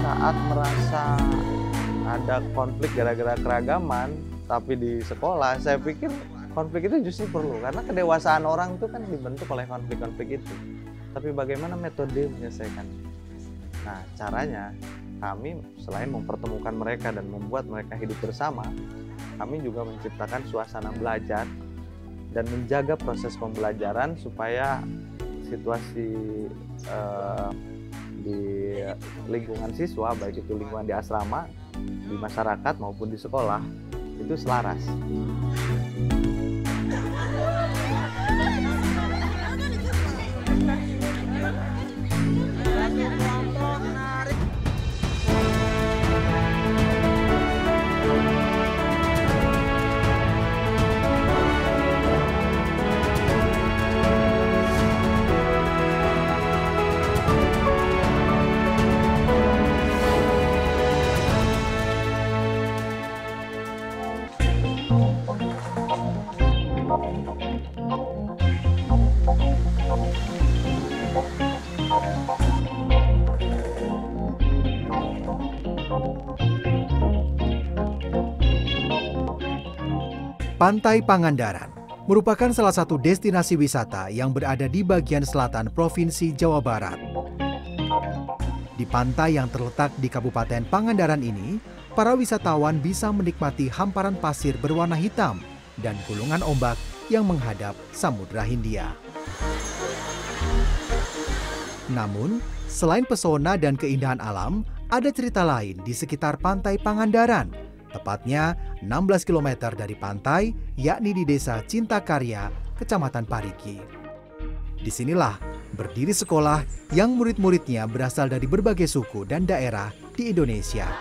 saat merasa ada konflik gara-gara keragaman, tapi di sekolah, saya pikir konflik itu justru perlu, karena kedewasaan orang itu kan dibentuk oleh konflik-konflik itu. Tapi bagaimana metode menyelesaikan? Nah, caranya kami selain mempertemukan mereka dan membuat mereka hidup bersama, kami juga menciptakan suasana belajar dan menjaga proses pembelajaran supaya situasi di lingkungan siswa, baik itu lingkungan di asrama, di masyarakat maupun di sekolah, itu selaras. Pantai Pangandaran merupakan salah satu destinasi wisata yang berada di bagian selatan Provinsi Jawa Barat. Di pantai yang terletak di Kabupaten Pangandaran ini, para wisatawan bisa menikmati hamparan pasir berwarna hitam dan gulungan ombak yang menghadap Samudra Hindia. Namun, selain pesona dan keindahan alam, ada cerita lain di sekitar Pantai Pangandaran. Tepatnya 16 km dari pantai, yakni di Desa Cintakarya, Kecamatan Parigi. Disinilah berdiri sekolah yang murid-muridnya berasal dari berbagai suku dan daerah di Indonesia.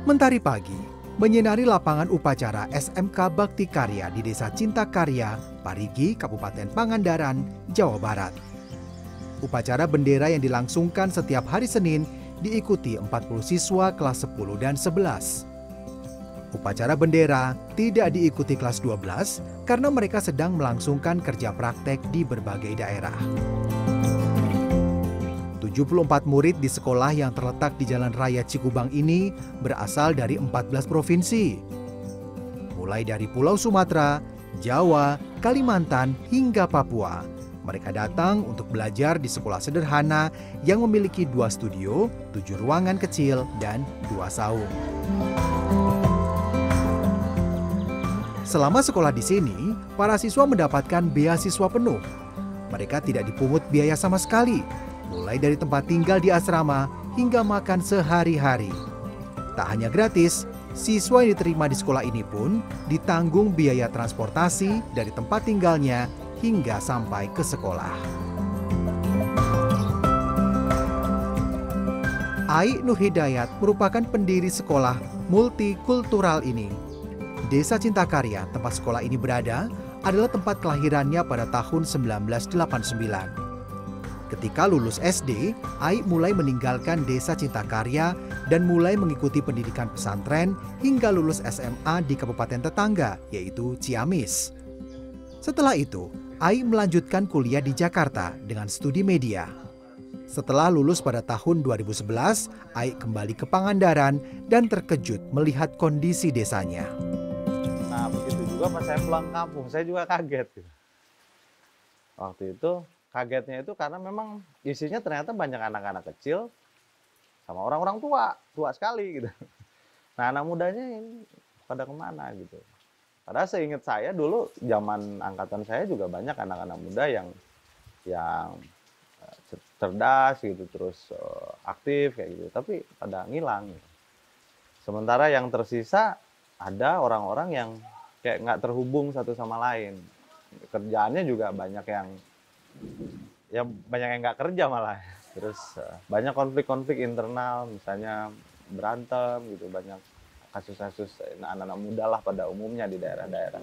Mentari pagi menyinari lapangan upacara SMK Bakti Karya di Desa Cintakarya, Parigi, Kabupaten Pangandaran, Jawa Barat. Upacara bendera yang dilangsungkan setiap hari Senin diikuti 40 siswa kelas 10 dan 11. Upacara bendera tidak diikuti kelas 12 karena mereka sedang melangsungkan kerja praktek di berbagai daerah. 74 murid di sekolah yang terletak di Jalan Raya Cikubang ini berasal dari 14 provinsi. Mulai dari Pulau Sumatera, Jawa, Kalimantan, hingga Papua. Mereka datang untuk belajar di sekolah sederhana yang memiliki 2 studio, 7 ruangan kecil, dan 2 saung. Selama sekolah di sini, para siswa mendapatkan beasiswa penuh. Mereka tidak dipungut biaya sama sekali, mulai dari tempat tinggal di asrama hingga makan sehari-hari. Tak hanya gratis, siswa yang diterima di sekolah ini pun ditanggung biaya transportasi dari tempat tinggalnya hingga sampai ke sekolah. Ai Nur Hidayat merupakan pendiri sekolah multikultural ini. Desa Cintakarya, tempat sekolah ini berada, adalah tempat kelahirannya pada tahun 1989. Ketika lulus SD, Ai mulai meninggalkan Desa Cintakarya dan mulai mengikuti pendidikan pesantren hingga lulus SMA di kabupaten tetangga, yaitu Ciamis. Setelah itu, Ai melanjutkan kuliah di Jakarta dengan studi media. Setelah lulus pada tahun 2011, Ai kembali ke Pangandaran dan terkejut melihat kondisi desanya. Nah, begitu juga pas saya pulang kampung, saya juga kaget. Waktu itu kagetnya itu karena memang isinya ternyata banyak anak-anak kecil sama orang-orang tua, tua sekali gitu. Nah, anak mudanya ini pada kemana gitu. Padahal seingat saya dulu zaman angkatan saya juga banyak anak-anak muda yang cerdas gitu, terus aktif kayak gitu, tapi pada ngilang gitu. Sementara yang tersisa ada orang-orang yang kayak nggak terhubung satu sama lain. Kerjaannya juga banyak yang nggak kerja malah. Terus banyak konflik-konflik internal, misalnya berantem gitu, banyak kasus-kasus anak-anak muda lah pada umumnya di daerah-daerah.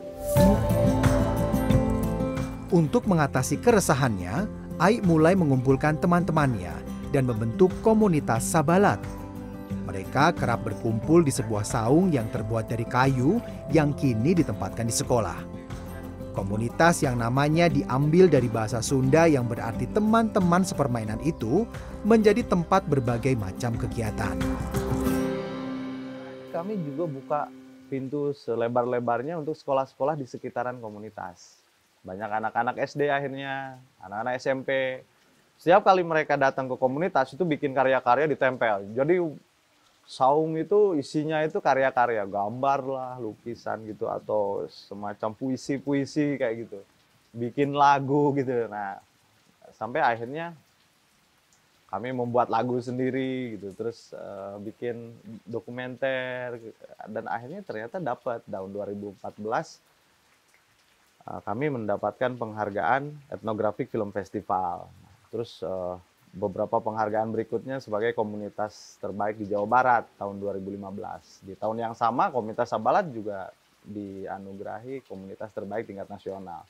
Untuk mengatasi keresahannya, Ai mulai mengumpulkan teman-temannya dan membentuk komunitas Sabalat. Mereka kerap berkumpul di sebuah saung yang terbuat dari kayu yang kini ditempatkan di sekolah. Komunitas yang namanya diambil dari bahasa Sunda yang berarti teman-teman sepermainan itu menjadi tempat berbagai macam kegiatan. Kami juga buka pintu selebar-lebarnya untuk sekolah-sekolah di sekitaran komunitas. Banyak anak-anak SD akhirnya, anak-anak SMP. Setiap kali mereka datang ke komunitas itu bikin karya-karya ditempel. Jadi saung itu isinya itu karya-karya, gambar lah, lukisan gitu, atau semacam puisi-puisi kayak gitu. Bikin lagu gitu. Nah, sampai akhirnya kami membuat lagu sendiri gitu, terus bikin dokumenter, dan akhirnya ternyata dapat tahun 2014 kami mendapatkan penghargaan Ethnographic Film Festival. Terus beberapa penghargaan berikutnya sebagai komunitas terbaik di Jawa Barat tahun 2015. Di tahun yang sama komunitas Sabalat juga dianugerahi komunitas terbaik tingkat nasional.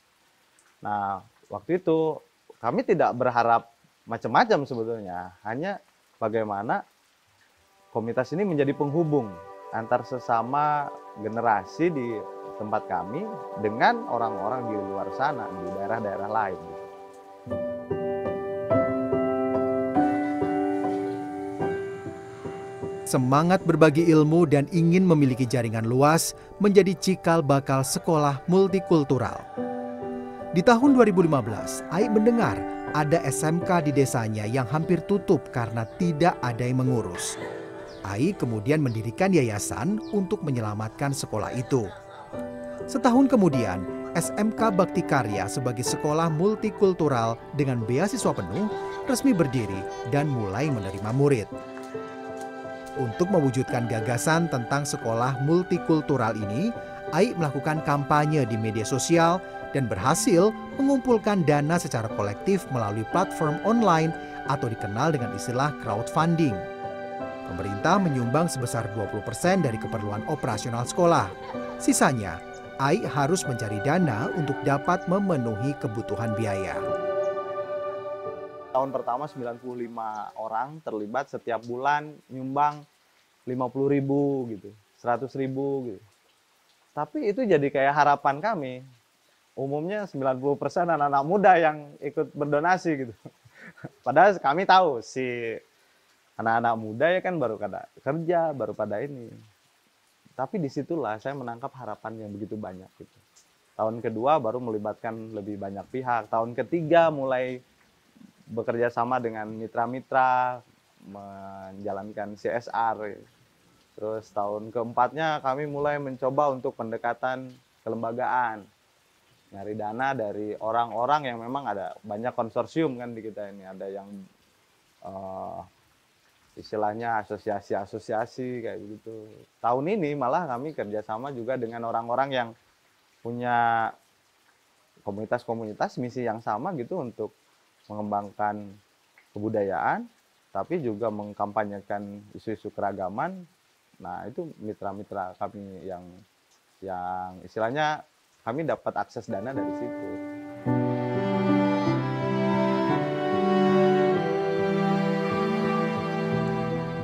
Nah, waktu itu kami tidak berharap macam-macam sebetulnya, hanya bagaimana komunitas ini menjadi penghubung antar sesama generasi di tempat kami dengan orang-orang di luar sana, di daerah-daerah lain. Semangat berbagi ilmu dan ingin memiliki jaringan luas menjadi cikal bakal sekolah multikultural. Di tahun 2015, Ai mendengar ada SMK di desanya yang hampir tutup karena tidak ada yang mengurus. Ai kemudian mendirikan yayasan untuk menyelamatkan sekolah itu. Setahun kemudian, SMK Bakti Karya sebagai sekolah multikultural dengan beasiswa penuh resmi berdiri dan mulai menerima murid. Untuk mewujudkan gagasan tentang sekolah multikultural ini, Ai melakukan kampanye di media sosial dan berhasil mengumpulkan dana secara kolektif melalui platform online atau dikenal dengan istilah crowdfunding. Pemerintah menyumbang sebesar 20% dari keperluan operasional sekolah. Sisanya, Ai harus mencari dana untuk dapat memenuhi kebutuhan biaya. Tahun pertama 95 orang terlibat, setiap bulan nyumbang 50.000 gitu, 100.000 gitu. Tapi itu jadi kayak harapan kami. Umumnya 90% anak-anak muda yang ikut berdonasi gitu. Padahal kami tahu si anak-anak muda ya kan baru pada kerja, baru pada ini. Tapi disitulah saya menangkap harapan yang begitu banyak gitu. Tahun kedua baru melibatkan lebih banyak pihak. Tahun ketiga mulai bekerja sama dengan mitra-mitra, menjalankan CSR. Terus tahun keempatnya kami mulai mencoba untuk pendekatan kelembagaan. Nyari dana dari orang-orang yang memang ada banyak konsorsium kan di kita ini. Ada yang istilahnya asosiasi-asosiasi kayak begitu. Tahun ini malah kami kerjasama juga dengan orang-orang yang punya komunitas-komunitas misi yang sama gitu untuk mengembangkan kebudayaan, tapi juga mengkampanyekan isu-isu keragaman. Nah, itu mitra-mitra kami yang istilahnya kami dapat akses dana dari situ.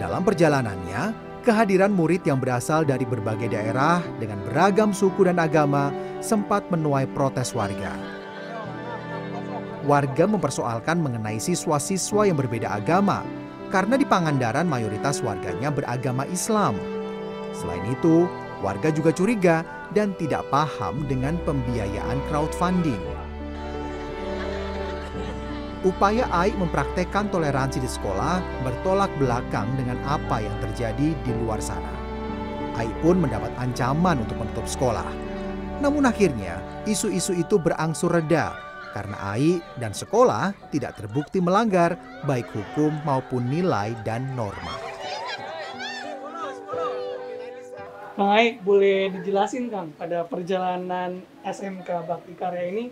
Dalam perjalanannya, kehadiran murid yang berasal dari berbagai daerah dengan beragam suku dan agama sempat menuai protes warga. Warga mempersoalkan mengenai siswa-siswa yang berbeda agama, karena di Pangandaran mayoritas warganya beragama Islam. Selain itu, warga juga curiga dan tidak paham dengan pembiayaan crowdfunding. Upaya Ai mempraktekkan toleransi di sekolah bertolak belakang dengan apa yang terjadi di luar sana. Ai pun mendapat ancaman untuk menutup sekolah. Namun akhirnya, isu-isu itu berangsur reda karena Ai dan sekolah tidak terbukti melanggar baik hukum maupun nilai dan norma. Kang Ai, boleh dijelasin Kang, pada perjalanan SMK Bakti Karya ini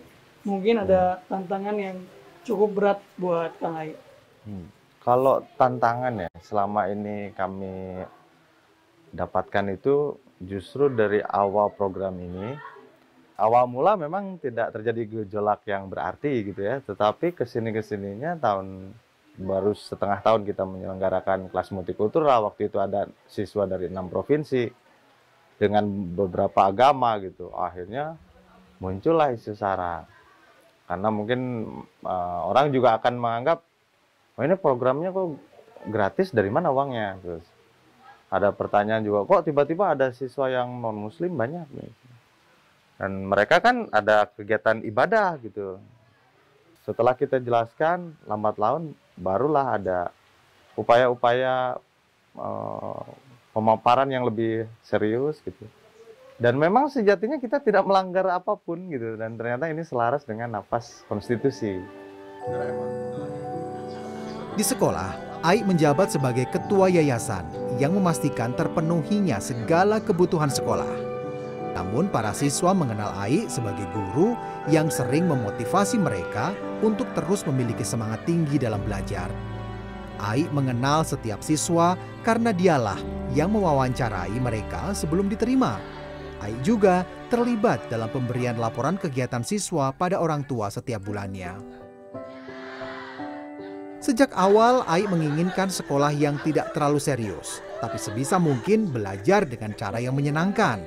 mungkin ada tantangan yang cukup berat buat Kang Ai? Kalau tantangan ya selama ini kami dapatkan itu justru dari awal program ini Awal mula memang tidak terjadi gejolak yang berarti gitu ya, tetapi kesininya tahun baru setengah tahun kita menyelenggarakan kelas multikultural. Waktu itu ada siswa dari 6 provinsi dengan beberapa agama gitu. Akhirnya muncullah isu SARA. Karena mungkin orang juga akan menganggap, oh ini programnya kok gratis, dari mana uangnya? Terus ada pertanyaan juga, kok tiba-tiba ada siswa yang non-muslim banyak nih. Dan mereka kan ada kegiatan ibadah gitu. Setelah kita jelaskan, lambat laun barulah ada upaya-upaya pemaparan yang lebih serius gitu. Dan memang sejatinya kita tidak melanggar apapun gitu. Dan ternyata ini selaras dengan nafas konstitusi. Di sekolah, Ai menjabat sebagai ketua yayasan yang memastikan terpenuhinya segala kebutuhan sekolah. Namun para siswa mengenal Ai sebagai guru yang sering memotivasi mereka untuk terus memiliki semangat tinggi dalam belajar. Ai mengenal setiap siswa karena dialah yang mewawancarai mereka sebelum diterima. Ai juga terlibat dalam pemberian laporan kegiatan siswa pada orang tua setiap bulannya. Sejak awal, Ai menginginkan sekolah yang tidak terlalu serius, tapi sebisa mungkin belajar dengan cara yang menyenangkan.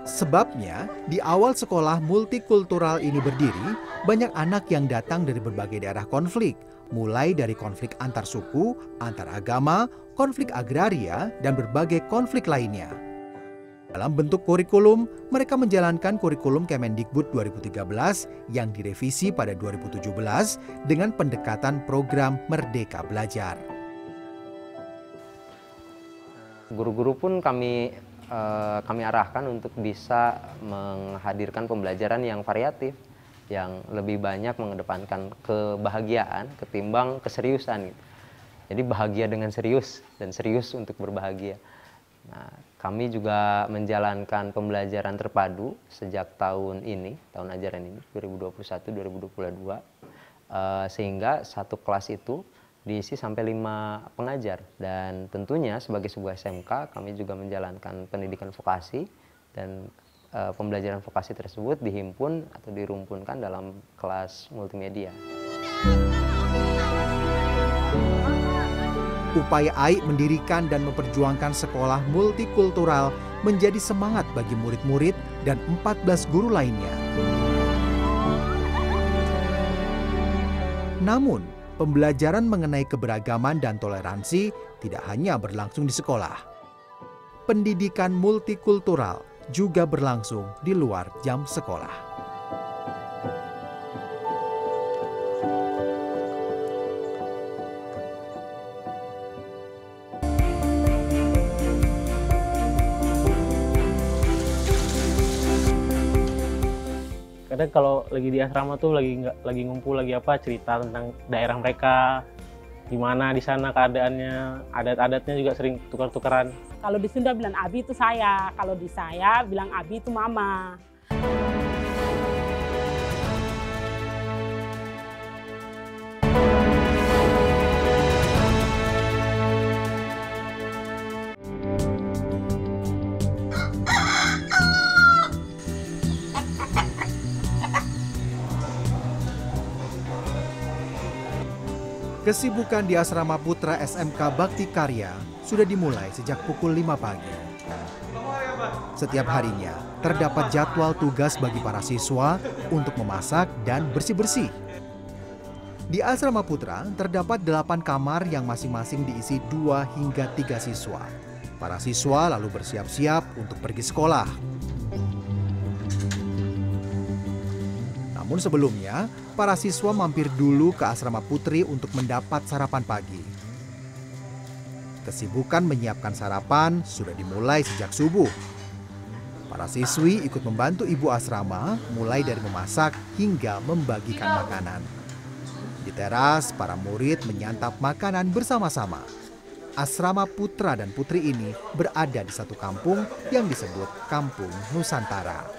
Sebabnya, di awal sekolah multikultural ini berdiri, banyak anak yang datang dari berbagai daerah konflik, mulai dari konflik antar suku, antar agama, konflik agraria, dan berbagai konflik lainnya. Dalam bentuk kurikulum, mereka menjalankan kurikulum Kemendikbud 2013 yang direvisi pada 2017 dengan pendekatan program Merdeka Belajar. Guru-guru pun kami arahkan untuk bisa menghadirkan pembelajaran yang variatif, yang lebih banyak mengedepankan kebahagiaan ketimbang keseriusan. Jadi bahagia dengan serius dan serius untuk berbahagia. Nah, kami juga menjalankan pembelajaran terpadu sejak tahun ini, tahun ajaran ini 2021-2022, sehingga satu kelas itu diisi sampai 5 pengajar. Dan tentunya sebagai sebuah SMK kami juga menjalankan pendidikan vokasi, dan pembelajaran vokasi tersebut dihimpun atau dirumpunkan dalam kelas multimedia. Upaya Ai mendirikan dan memperjuangkan sekolah multikultural menjadi semangat bagi murid-murid dan 14 guru lainnya. Namun, pembelajaran mengenai keberagaman dan toleransi tidak hanya berlangsung di sekolah. Pendidikan multikultural juga berlangsung di luar jam sekolah. Kadang kalau lagi di asrama tuh lagi ngumpul, lagi apa, cerita tentang daerah mereka, gimana di sana keadaannya, adat-adatnya juga sering tukar-tukaran. Kalau di Sunda bilang abi itu saya, kalau di saya bilang abi itu mama. Kesibukan di Asrama Putra SMK Bakti Karya sudah dimulai sejak pukul 5 pagi. Setiap harinya terdapat jadwal tugas bagi para siswa untuk memasak dan bersih-bersih. Di Asrama Putra terdapat 8 kamar yang masing-masing diisi 2 hingga 3 siswa. Para siswa lalu bersiap-siap untuk pergi sekolah. Namun sebelumnya, para siswa mampir dulu ke asrama putri untuk mendapat sarapan pagi. Kesibukan menyiapkan sarapan sudah dimulai sejak subuh. Para siswi ikut membantu ibu asrama mulai dari memasak hingga membagikan makanan. Di teras, para murid menyantap makanan bersama-sama. Asrama putra dan putri ini berada di satu kampung yang disebut Kampung Nusantara.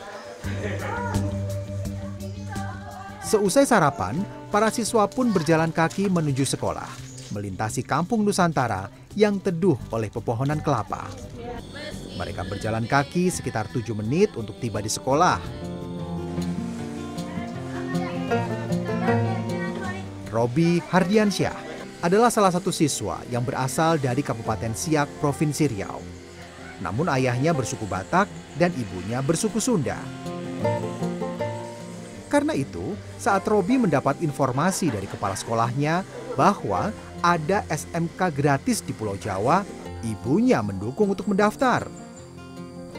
Seusai sarapan, para siswa pun berjalan kaki menuju sekolah, melintasi Kampung Nusantara yang teduh oleh pepohonan kelapa. Mereka berjalan kaki sekitar 7 menit untuk tiba di sekolah. Robi Hardiansyah adalah salah satu siswa yang berasal dari Kabupaten Siak, Provinsi Riau. Namun ayahnya bersuku Batak dan ibunya bersuku Sunda. Karena itu, saat Robi mendapat informasi dari kepala sekolahnya bahwa ada SMK gratis di Pulau Jawa, ibunya mendukung untuk mendaftar.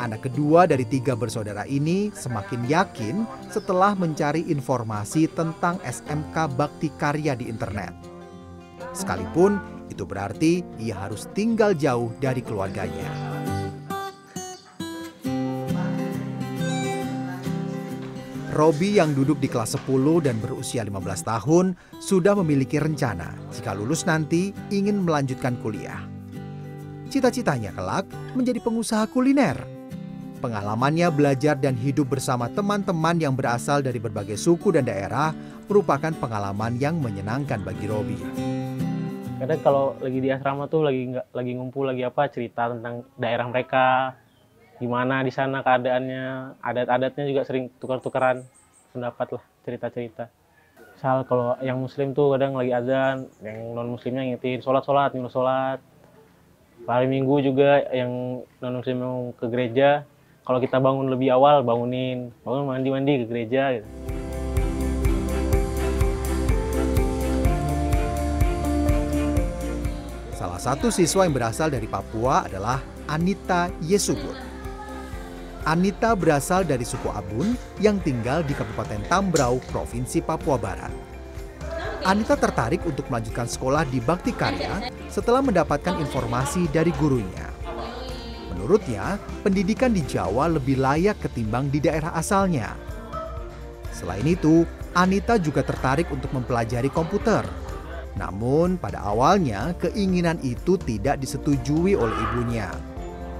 Anak kedua dari 3 bersaudara ini semakin yakin setelah mencari informasi tentang SMK Bakti Karya di internet. Sekalipun itu berarti ia harus tinggal jauh dari keluarganya. Robi yang duduk di kelas 10 dan berusia 15 tahun sudah memiliki rencana jika lulus nanti ingin melanjutkan kuliah. Cita-citanya kelak menjadi pengusaha kuliner. Pengalamannya belajar dan hidup bersama teman-teman yang berasal dari berbagai suku dan daerah merupakan pengalaman yang menyenangkan bagi Robi. Kadang kalau lagi di asrama tuh lagi ngumpul lagi apa cerita tentang daerah mereka, gimana di sana keadaannya, adat-adatnya juga sering tukar-tukaran pendapat lah, cerita-cerita. Misal kalau yang muslim tuh kadang lagi azan, yang non muslimnya ngingetin sholat, nyuruh sholat. Hari Minggu juga yang non muslim mau ke gereja, kalau kita bangun lebih awal, bangun mandi-mandi ke gereja gitu. Salah satu siswa yang berasal dari Papua adalah Anita Yesubur. Anita berasal dari suku Abun yang tinggal di Kabupaten Tambrau, Provinsi Papua Barat. Anita tertarik untuk melanjutkan sekolah di Bakti Karya setelah mendapatkan informasi dari gurunya. Menurutnya, pendidikan di Jawa lebih layak ketimbang di daerah asalnya. Selain itu, Anita juga tertarik untuk mempelajari komputer. Namun, pada awalnya keinginan itu tidak disetujui oleh ibunya.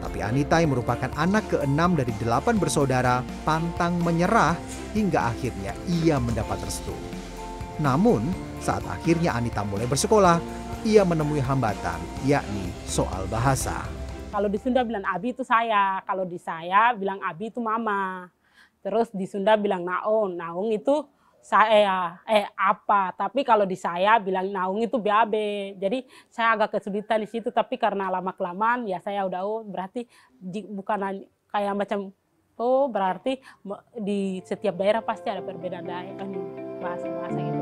Tapi Anita yang merupakan anak ke-6 dari 8 bersaudara pantang menyerah hingga akhirnya ia mendapat restu. Namun, saat akhirnya Anita mulai bersekolah, ia menemui hambatan, yakni soal bahasa. Kalau di Sunda bilang abi itu saya, kalau di saya bilang abi itu mama. Terus di Sunda bilang naung, naung itu saya apa. Tapi kalau di saya bilang naung itu babe. Jadi saya agak kesulitan di situ, tapi karena lama kelamaan ya saya udah berarti bukan kayak macam berarti di setiap daerah pasti ada perbedaan daerah bahasa-bahasa gitu.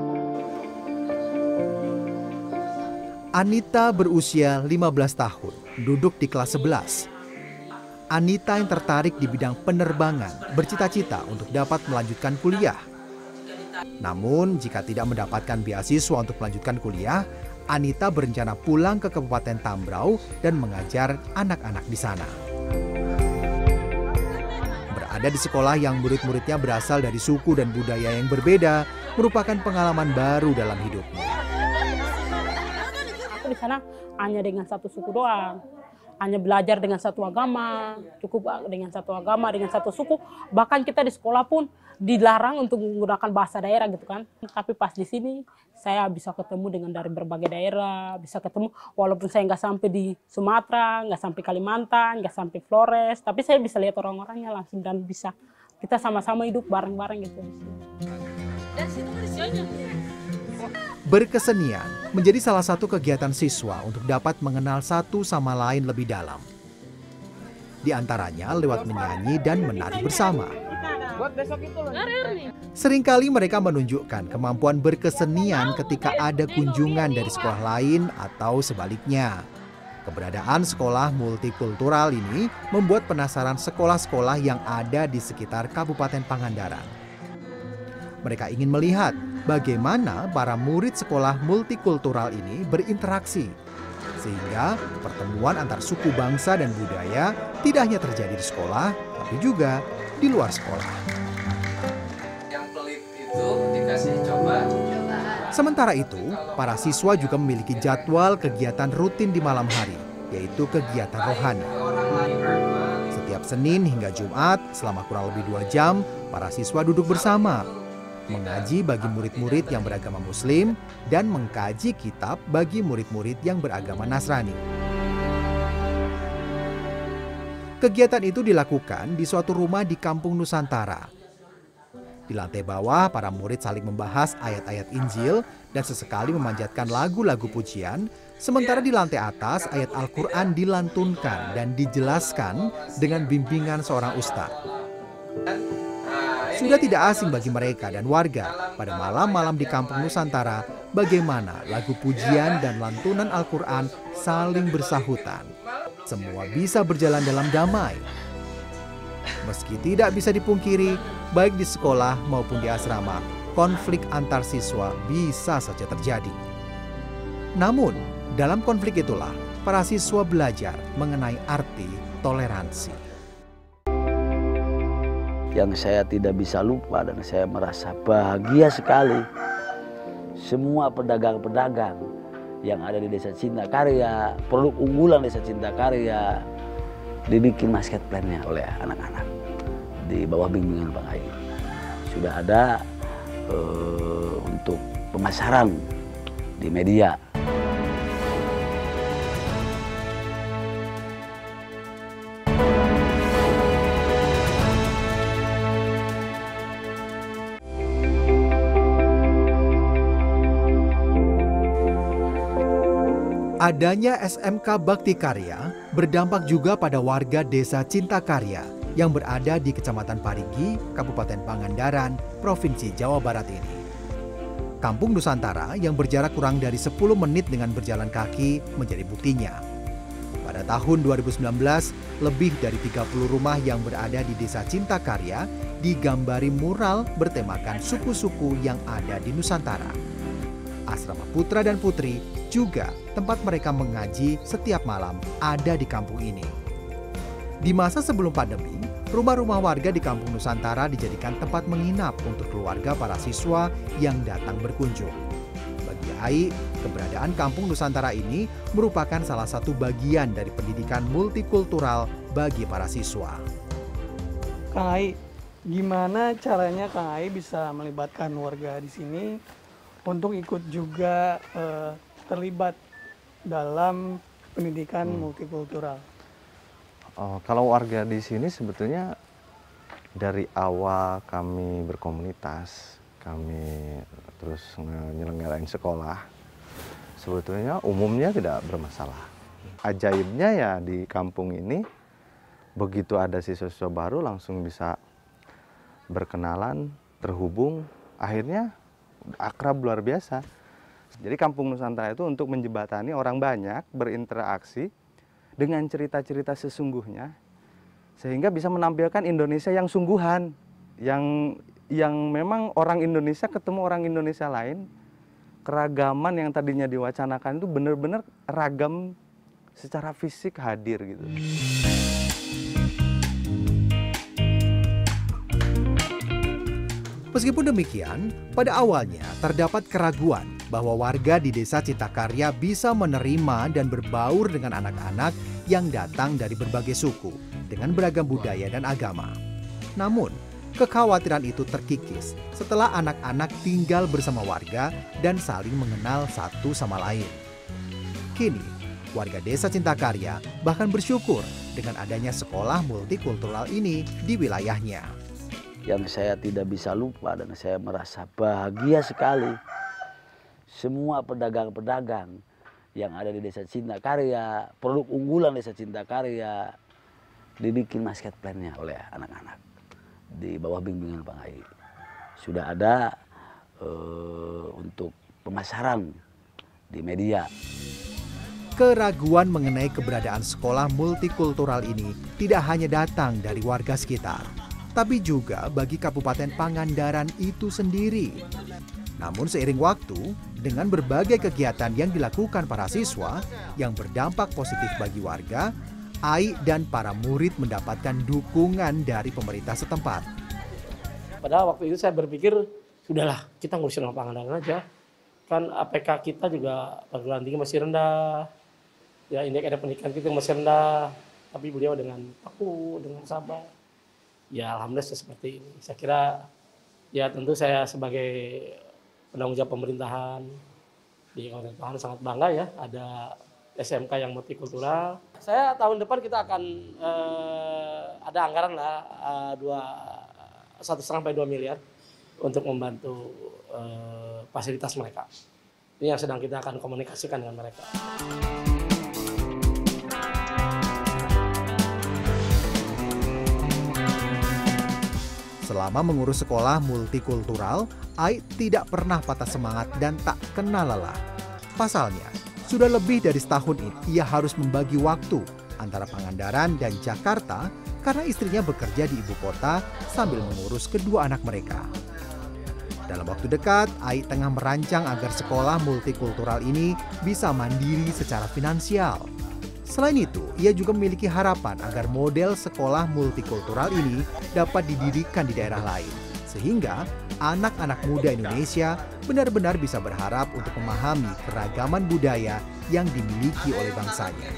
Anita berusia 15 tahun, duduk di kelas 11. Anita yang tertarik di bidang penerbangan, bercita-cita untuk dapat melanjutkan kuliah. Namun, jika tidak mendapatkan beasiswa untuk melanjutkan kuliah, Anita berencana pulang ke Kabupaten Tambrau dan mengajar anak-anak di sana. Berada di sekolah yang murid-muridnya berasal dari suku dan budaya yang berbeda, merupakan pengalaman baru dalam hidupnya. Di sana hanya dengan satu suku doang, hanya belajar dengan satu agama, cukup dengan satu agama, dengan satu suku. Bahkan kita di sekolah pun dilarang untuk menggunakan bahasa daerah gitu kan. Tapi pas di sini saya bisa ketemu dengan dari berbagai daerah, bisa ketemu walaupun saya nggak sampai di Sumatera, nggak sampai Kalimantan, nggak sampai Flores, tapi saya bisa lihat orang-orangnya langsung dan bisa kita sama-sama hidup bareng-bareng gitu. Berkesenian menjadi salah satu kegiatan siswa untuk dapat mengenal satu sama lain lebih dalam. Di antaranya lewat menyanyi dan menari bersama. Seringkali mereka menunjukkan kemampuan berkesenian ketika ada kunjungan dari sekolah lain atau sebaliknya. Keberadaan sekolah multikultural ini membuat penasaran sekolah-sekolah yang ada di sekitar Kabupaten Pangandaran. Mereka ingin melihat bagaimana para murid sekolah multikultural ini berinteraksi, sehingga pertemuan antar suku bangsa dan budaya tidak hanya terjadi di sekolah, tapi juga di luar sekolah. Yang pelit itu dikasih coba. Sementara itu, para siswa juga memiliki jadwal kegiatan rutin di malam hari, yaitu kegiatan rohani. Setiap Senin hingga Jumat, selama kurang lebih 2 jam, para siswa duduk bersama, mengaji bagi murid-murid yang beragama Muslim dan mengkaji kitab bagi murid-murid yang beragama Nasrani. Kegiatan itu dilakukan di suatu rumah di Kampung Nusantara. Di lantai bawah, para murid saling membahas ayat-ayat Injil dan sesekali memanjatkan lagu-lagu pujian, sementara di lantai atas ayat Al-Quran dilantunkan dan dijelaskan dengan bimbingan seorang ustadz. Sudah tidak asing bagi mereka dan warga pada malam-malam di Kampung Nusantara bagaimana lagu pujian dan lantunan Al-Quran saling bersahutan. Semua bisa berjalan dalam damai. Meski tidak bisa dipungkiri, baik di sekolah maupun di asrama, konflik antar siswa bisa saja terjadi. Namun, dalam konflik itulah para siswa belajar mengenai arti toleransi. Yang saya tidak bisa lupa dan saya merasa bahagia sekali, semua pedagang-pedagang yang ada di Desa Cintakarya, produk unggulan Desa Cintakarya, dibikin master plan-nya oleh anak-anak di bawah bimbingan Bang Ai. Sudah ada untuk pemasaran di media. Adanya SMK Bakti Karya berdampak juga pada warga Desa Cintakarya yang berada di Kecamatan Parigi, Kabupaten Pangandaran, Provinsi Jawa Barat ini. Kampung Nusantara yang berjarak kurang dari 10 menit dengan berjalan kaki menjadi buktinya. Pada tahun 2019, lebih dari 30 rumah yang berada di Desa Cintakarya digambari mural bertemakan suku-suku yang ada di Nusantara. Asrama putra dan putri juga tempat mereka mengaji setiap malam ada di kampung ini. Di masa sebelum pandemi, rumah-rumah warga di Kampung Nusantara dijadikan tempat menginap untuk keluarga para siswa yang datang berkunjung. Bagi Ai, keberadaan Kampung Nusantara ini merupakan salah satu bagian dari pendidikan multikultural bagi para siswa. Kang Ai, gimana caranya Kang Ai bisa melibatkan warga di sini untuk ikut juga terlibat dalam pendidikan multikultural? Kalau warga di sini sebetulnya dari awal kami berkomunitas, kami terus menyelenggarain sekolah, sebetulnya umumnya tidak bermasalah. Ajaibnya ya di kampung ini, begitu ada siswa-siswa baru langsung bisa berkenalan, terhubung, akhirnya akrab luar biasa. Jadi Kampung Nusantara itu untuk menjembatani orang banyak berinteraksi dengan cerita-cerita sesungguhnya, sehingga bisa menampilkan Indonesia yang sungguhan, yang memang orang Indonesia ketemu orang Indonesia lain, keragaman yang tadinya diwacanakan itu benar-benar ragam secara fisik hadir gitu. Meskipun demikian, pada awalnya terdapat keraguan bahwa warga di Desa Cintakarya bisa menerima dan berbaur dengan anak-anak yang datang dari berbagai suku dengan beragam budaya dan agama. Namun, kekhawatiran itu terkikis setelah anak-anak tinggal bersama warga dan saling mengenal satu sama lain. Kini, warga Desa Cintakarya bahkan bersyukur dengan adanya sekolah multikultural ini di wilayahnya. Yang saya tidak bisa lupa dan saya merasa bahagia sekali, semua pedagang-pedagang yang ada di Desa Cintakarya, produk unggulan Desa Cintakarya, dibikin master plan-nya oleh anak-anak di bawah bimbingan Bang Ai. Sudah ada untuk pemasaran di media. Keraguan mengenai keberadaan sekolah multikultural ini tidak hanya datang dari warga sekitar, tapi juga bagi Kabupaten Pangandaran itu sendiri. Namun seiring waktu, dengan berbagai kegiatan yang dilakukan para siswa yang berdampak positif bagi warga, Ai dan para murid mendapatkan dukungan dari pemerintah setempat. Padahal waktu itu saya berpikir, sudahlah kita ngurusin orang Pangandaran aja. Kan APK kita juga perguruan tinggi masih rendah, ya indeks pendidikan kita masih rendah, tapi beliau dengan aku, dengan sabar, ya alhamdulillah seperti ini. Saya kira ya tentu saya sebagai penanggung jawab pemerintahan di Kabupaten Pangandaran sangat bangga ya ada SMK yang multikultural. Saya tahun depan kita akan ada anggaran lah 1,5 sampai 2 miliar untuk membantu fasilitas mereka. Ini yang sedang kita akan komunikasikan dengan mereka. Selama mengurus sekolah multikultural, Ai tidak pernah patah semangat dan tak kenal lelah. Pasalnya, sudah lebih dari setahun ini ia harus membagi waktu antara Pangandaran dan Jakarta karena istrinya bekerja di ibu kota sambil mengurus kedua anak mereka. Dalam waktu dekat, Ai tengah merancang agar sekolah multikultural ini bisa mandiri secara finansial. Selain itu, ia juga memiliki harapan agar model sekolah multikultural ini dapat didirikan di daerah lain, sehingga anak-anak muda Indonesia benar-benar bisa berharap untuk memahami keragaman budaya yang dimiliki oleh bangsanya.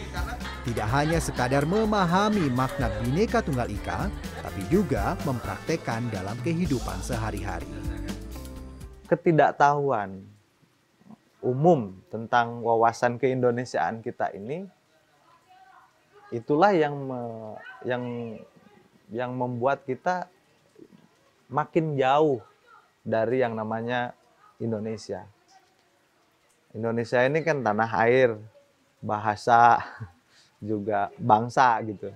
Tidak hanya sekadar memahami makna Bhinneka Tunggal Ika, tapi juga mempraktekkan dalam kehidupan sehari-hari. Ketidaktahuan umum tentang wawasan keindonesiaan kita ini, itulah yang membuat kita makin jauh dari yang namanya Indonesia. Indonesia ini kan tanah air, bahasa, juga bangsa gitu.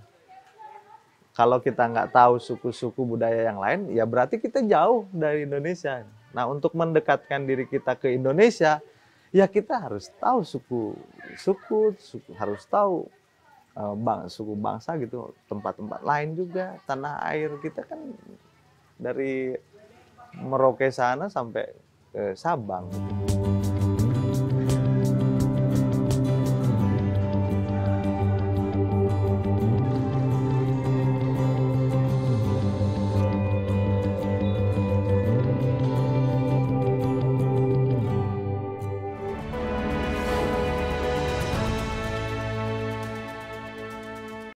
Kalau kita nggak tahu suku-suku budaya yang lain, ya berarti kita jauh dari Indonesia. Nah, untuk mendekatkan diri kita ke Indonesia, ya kita harus tahu suku, harus tahu suku bangsa gitu, tempat-tempat lain juga, tanah air kita kan dari Merauke sana sampai ke Sabang.